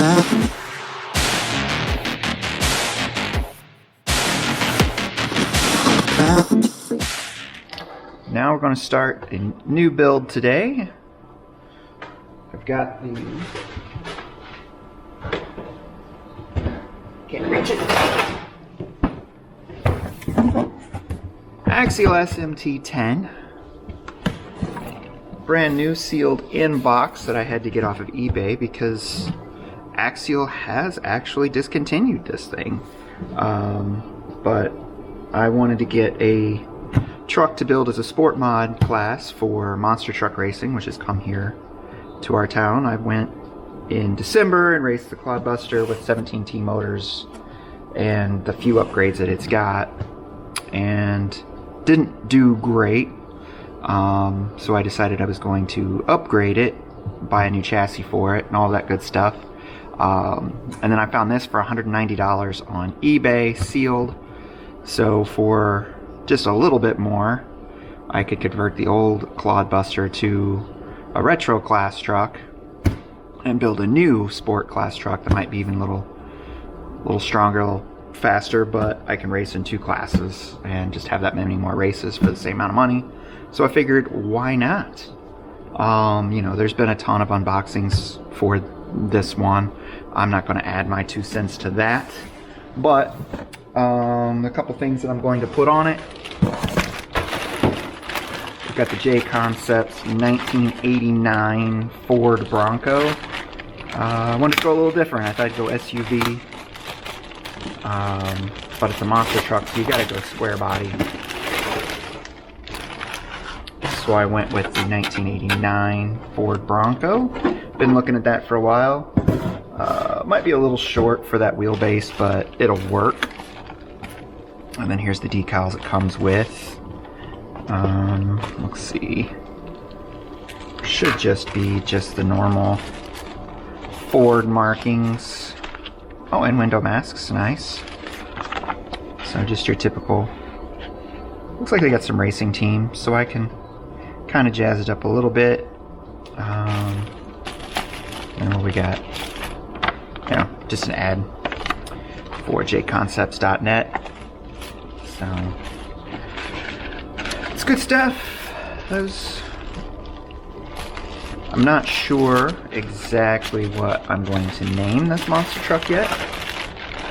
Now we're going to start a new build today. I've got the... Can't reach it. Axial SMT10. Brand new sealed in box that I had to get off of eBay because Axial has actually discontinued this thing. But I wanted to get a truck to build as a sport mod class for monster truck racing, which has come here to our town. I went in December and raced the Clodbuster with 17T motors and the few upgrades that it's got, and didn't do great. So I decided I was going to upgrade it, buy a new chassis for it, and all that good stuff. And then I found this for $190 on eBay, sealed. So for just a little bit more, I could convert the old Clodbuster to a retro class truck and build a new sport class truck that might be even a little stronger, a little faster, but I can race in 2 classes and just have that many more races for the same amount of money. So I figured, why not? You know, there's been a ton of unboxings for this one. I'm not going to add my 2 cents to that, but a couple things that I'm going to put on it. We've got the J Concepts 1989 Ford Bronco. I wanted to go a little different. I thought I'd go SUV, but it's a monster truck, so you gotta go square body. So I went with the 1989 Ford Bronco. Been looking at that for a while. Might be a little short for that wheelbase, but it'll work. And then here's the decals it comes with. Let's see. Should just be the normal Ford markings. Oh, and window masks, nice. So just your typical. Looks like they got some racing team, so I can kind of jazz it up a little bit. And what we got? You know, just an ad for jconcepts.net. So it's good stuff. I'm not sure exactly what I'm going to name this monster truck yet,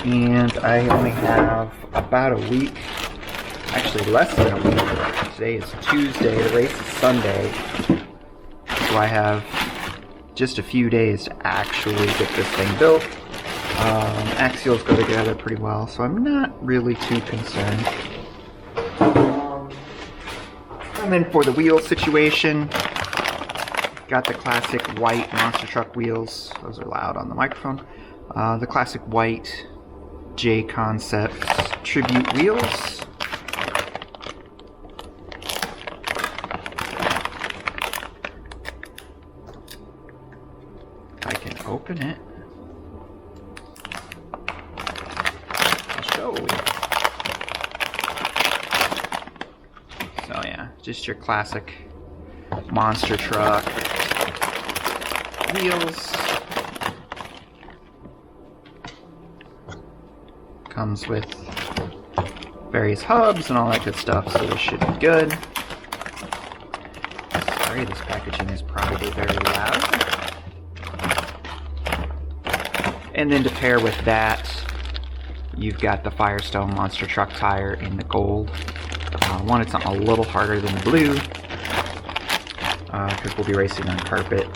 and I only have about a week, actually less than a week. Today is Tuesday, the race is Sunday, so I have just a few days to actually get this thing built. Axials go together pretty well, so I'm not really too concerned. And then for the wheel situation, got the classic white monster truck wheels. Those are loud on the microphone. The classic white J Concepts tribute wheels. I can open it. I'll show you. So yeah, just your classic monster truck wheels. Comes with various hubs and all that good stuff, so this should be good. Sorry, this packaging is probably very loud. And then to pair with that, you've got the Firestone monster truck tire in the gold. Wanted something a little harder than the blue, because we'll be racing on carpet.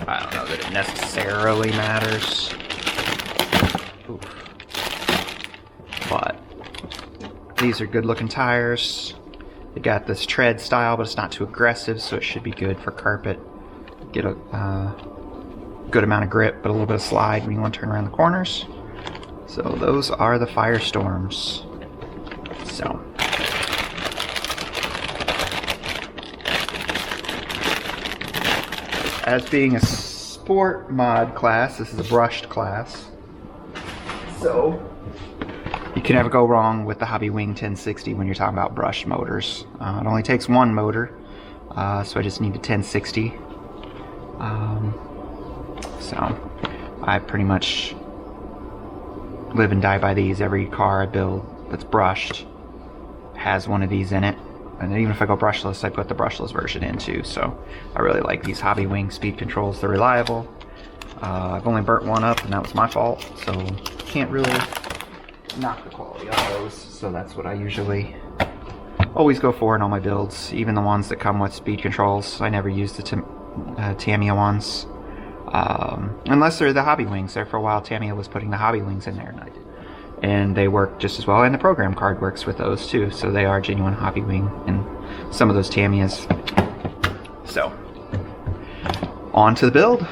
I don't know that it necessarily matters. Oof. But these are good looking tires. They got this tread style, but it's not too aggressive, so it should be good for carpet. Get a good amount of grip, but a little bit of slide when you want to turn around the corners. So those are the Firestorms. So as being a sport mod class, this is a brushed class. So you can never go wrong with the Hobby Wing 1060 when you're talking about brushed motors. It only takes one motor, so I just need a 1060. So I pretty much live and die by these. Every car I build that's brushed has one of these in it. And even if I go brushless, I put the brushless version in too. So I really like these hobby wing speed controls. They're reliable. I've only burnt one up and that was my fault. So can't really knock the quality on those. So that's what I usually always go for in all my builds. Even the ones that come with speed controls. I never use the Tamiya ones. Unless they're the hobby wings. There for a while Tamiya was putting the hobby wings in there and I did. And they work just as well, and the program card works with those too, so they are genuine hobby wing and some of those Tamiyas. So, on to the build.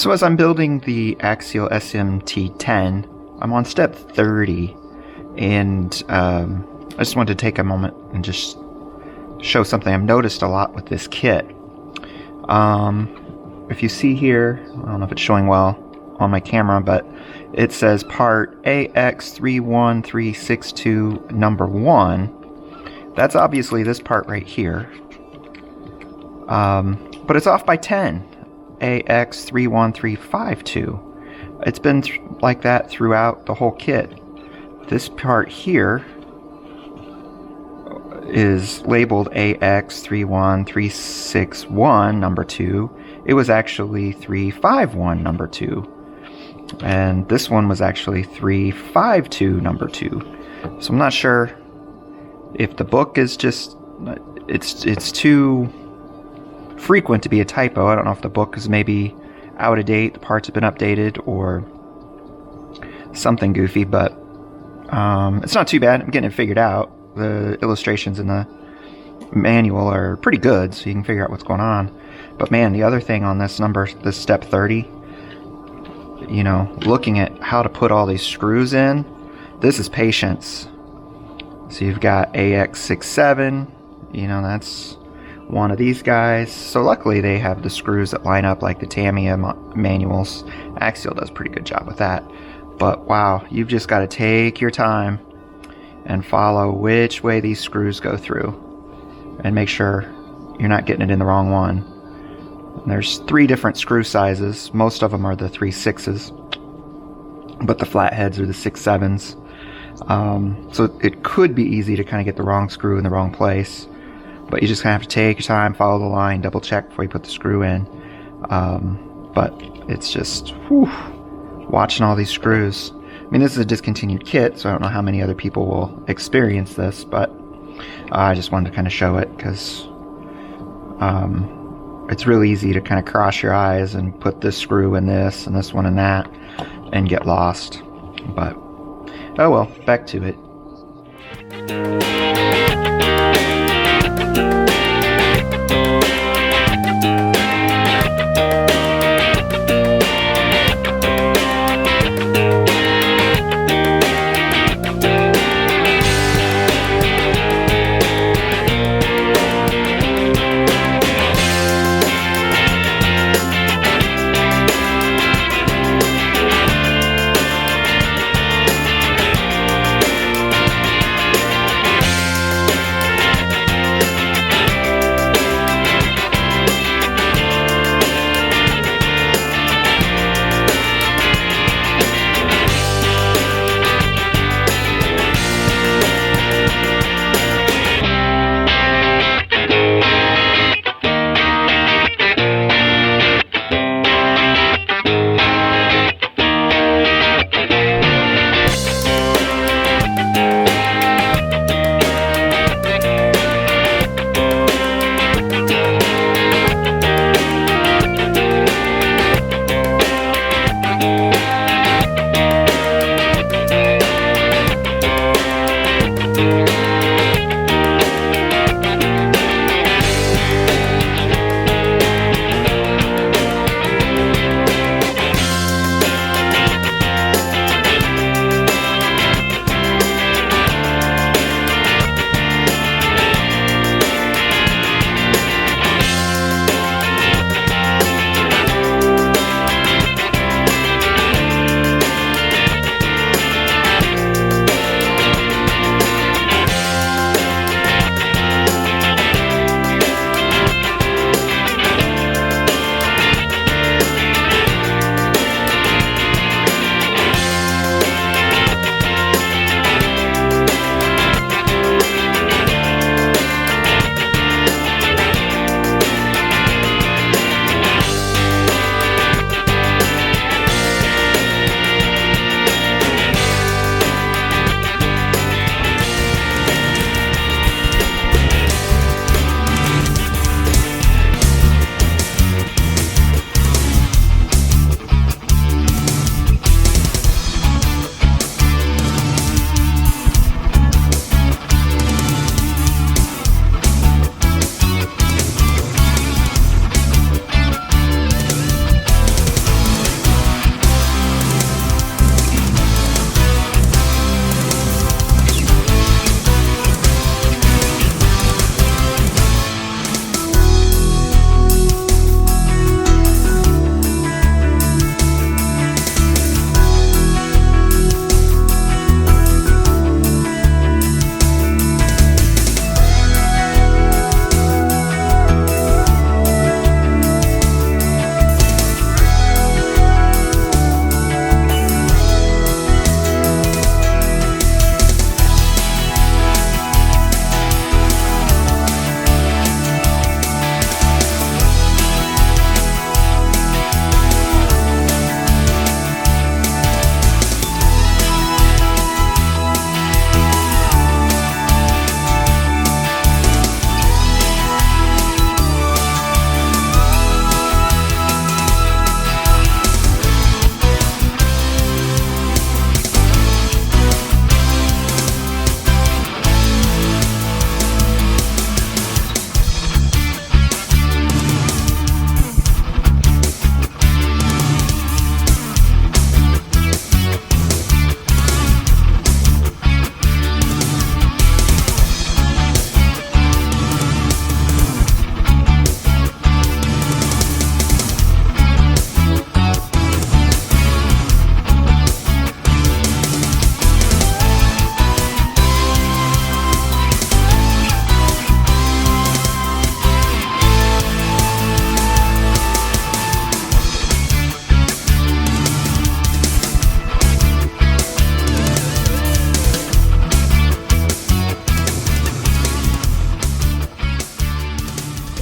So as I'm building the Axial SMT10, I'm on step 30, and I just wanted to take a moment and just show something I've noticed a lot with this kit. If you see here, I don't know if it's showing well on my camera, but it says part AX31362 number 1. That's obviously this part right here. But it's off by 10. AX31352. It's been like that throughout the whole kit. This part here is labeled AX31361 number 2. It was actually 351 number 2. And this one was actually 352 number 2. So I'm not sure if the book is just it's too frequent to be a typo. I don't know if the book is maybe out of date, the parts have been updated, or something goofy, but it's not too bad. I'm getting it figured out. The illustrations in the manual are pretty good, so you can figure out what's going on. But man, the other thing on this number, this step 30, you know, looking at how to put all these screws in, this is patience. So you've got AX67, you know, that's one of these guys. So luckily they have the screws that line up like the Tamiya manuals. Axial does a pretty good job with that. But wow, you've just got to take your time and follow which way these screws go through and make sure you're not getting it in the wrong one. And there's 3 different screw sizes. Most of them are the 3/6s, but the flatheads are the 6/7s. So it could be easy to kind of get the wrong screw in the wrong place, but you just kind of have to take your time, follow the line, double check before you put the screw in. But it's just whew, watching all these screws. I mean, this is a discontinued kit, so I don't know how many other people will experience this, but I just wanted to kind of show it because it's really easy to kind of cross your eyes and put this screw in this and this one in that and get lost. But oh well, back to it.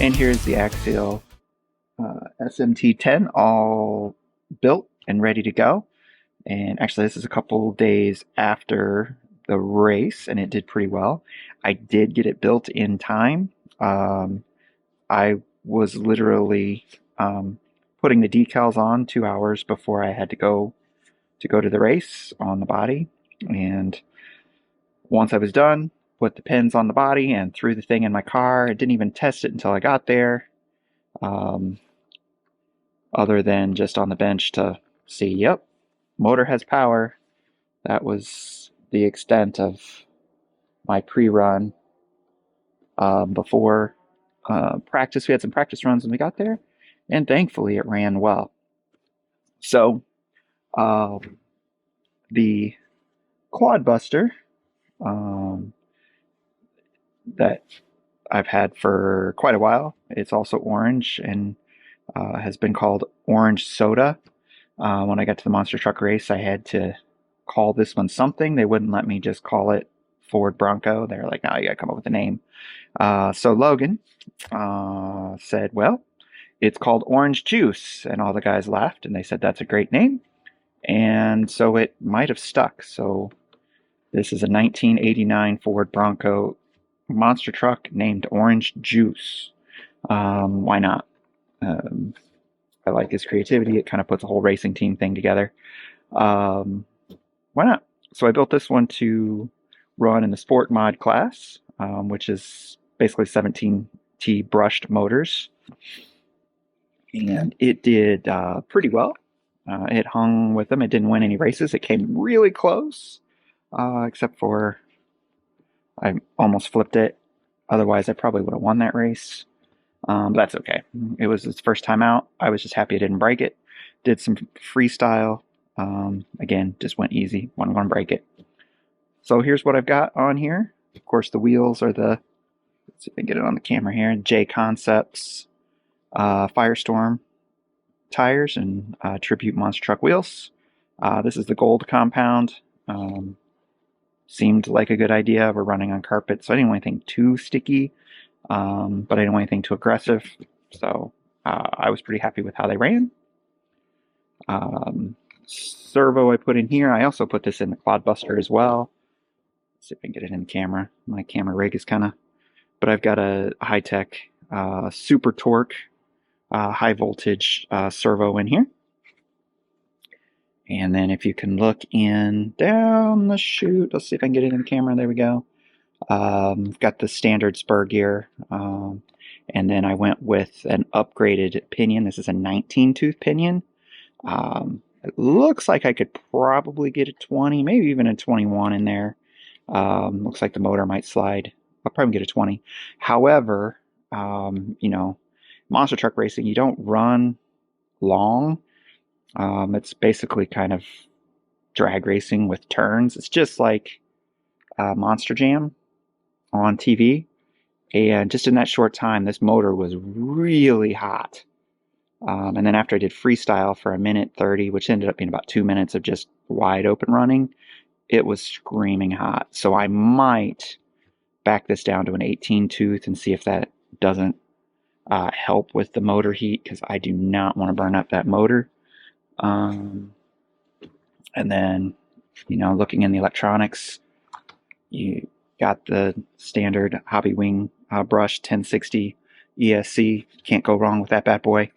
And here's the Axial SMT10 all built and ready to go. And actually, this is a couple days after the race, and it did pretty well. I did get it built in time. I was literally putting the decals on 2 hours before I had to go to the race on the body. And once I was done, put the pins on the body and threw the thing in my car. I didn't even test it until I got there, other than just on the bench to see, yep, motor has power. That was the extent of my pre-run. Before practice, we had some practice runs when we got there, and thankfully it ran well. So the quad buster that I've had for quite a while, it's also orange and has been called Orange Soda. When I got to the monster truck race, I had to call this one something. They wouldn't let me just call it Ford Bronco. They're like, no, you gotta come up with a name. So Logan said, well, it's called Orange Juice. And all the guys laughed and they said, that's a great name. And so it might have stuck. So this is a 1989 Ford Bronco monster truck named Orange Juice. Why not? I like his creativity. It kind of puts a whole racing team thing together. Why not? So I built this one to run in the sport mod class, which is basically 17T brushed motors. And it did pretty well. It hung with them. It didn't win any races. It came really close, except for I almost flipped it. Otherwise, I probably would have won that race. But that's okay. It was its first time out. I was just happy I didn't break it. Did some freestyle. Again, just went easy. Wasn't going to break it. So here's what I've got on here. Of course, the wheels are the, let's see if I can get it on the camera here, J Concepts Firestorm tires and Tribute monster truck wheels. This is the gold compound. Seemed like a good idea. We're running on carpet, so I didn't want anything too sticky, but I didn't want anything too aggressive. So I was pretty happy with how they ran. Servo I put in here. I also put this in the Clodbuster as well. Let's see if I can get it in the camera. My camera rig is kind of, but I've got a high-tech super torque high voltage servo in here. And then if you can look in down the chute, let's see if I can get it in the camera. There we go. Got the standard spur gear. And then I went with an upgraded pinion. This is a 19-tooth pinion. It looks like I could probably get a 20, maybe even a 21 in there. Looks like the motor might slide. I'll probably get a 20. However, you know, monster truck racing, you don't run long. It's basically kind of drag racing with turns. It's just like Monster Jam on TV. And just in that short time, this motor was really hot. And then after I did freestyle for 1:30, which ended up being about 2 minutes of just wide open running, it was screaming hot. So I might back this down to an 18-tooth and see if that doesn't help with the motor heat, because I do not want to burn up that motor. And then, you know, looking in the electronics, you got the standard Hobby Wing brush 1060 ESC. Can't go wrong with that bad boy.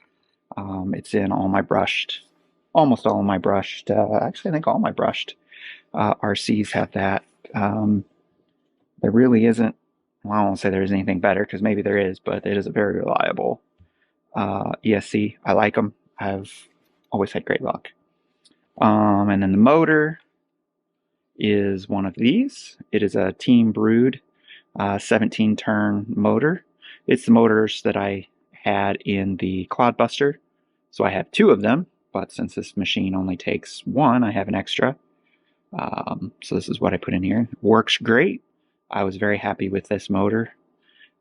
It's in all my brushed, almost all of my brushed, actually I think all my brushed RCs have that. There really isn't, well, I won't say there is anything better, because maybe there is, but it is a very reliable ESC. I like them. I've always had great luck. And then the motor is one of these. It is a Team Brewed 17-turn motor. It's the motors that I had in the Clodbuster. So I have 2 of them, but since this machine only takes 1, I have an extra. So this is what I put in here. Works great. I was very happy with this motor.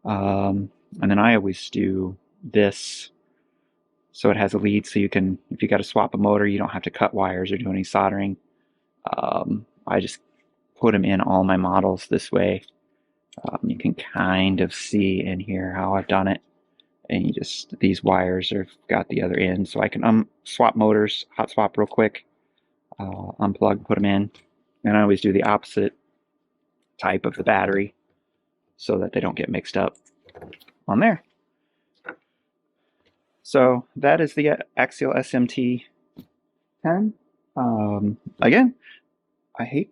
And then I always do this, so it has a lead, so you can, if you got to swap a motor, you don't have to cut wires or do any soldering. I just put them in all my models this way. You can kind of see in here how I've done it. and you just, these wires have got the other end, so I can swap motors, hot swap real quick, unplug, put them in, and I always do the opposite type of the battery so that they don't get mixed up on there. So that is the Axial SMT10. Again, I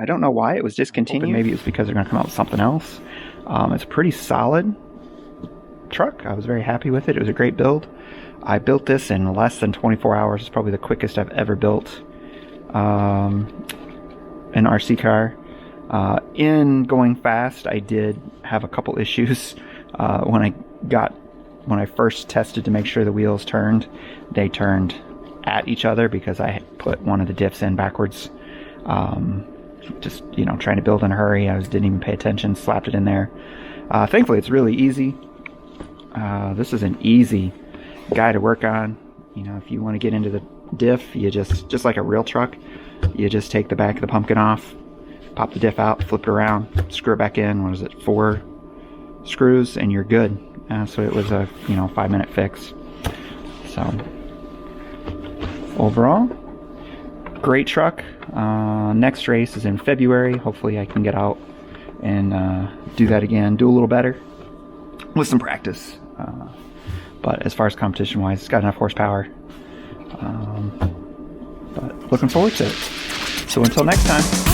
don't know why it was discontinued. Maybe it's because they're going to come out with something else. It's a pretty solid truck. I was very happy with it. It was a great build. I built this in less than 24 hours. It's probably the quickest I've ever built an RC car. In going fast, I did have a couple issues. When I first tested to make sure the wheels turned, they turned at each other because I had put one of the diffs in backwards. Just, you know, trying to build in a hurry. I didn't even pay attention, slapped it in there. Thankfully, it's really easy. This is an easy guy to work on. You know, if you want to get into the diff, you just like a real truck, you just take the back of the pumpkin off, pop the diff out, flip it around, screw it back in. What is it, 4 screws, and you're good. So it was a 5-minute fix. So overall, great truck. Next race is in February. Hopefully I can get out and do that again, do a little better with some practice. But as far as competition wise, it's got enough horsepower. But looking forward to it. So until next time.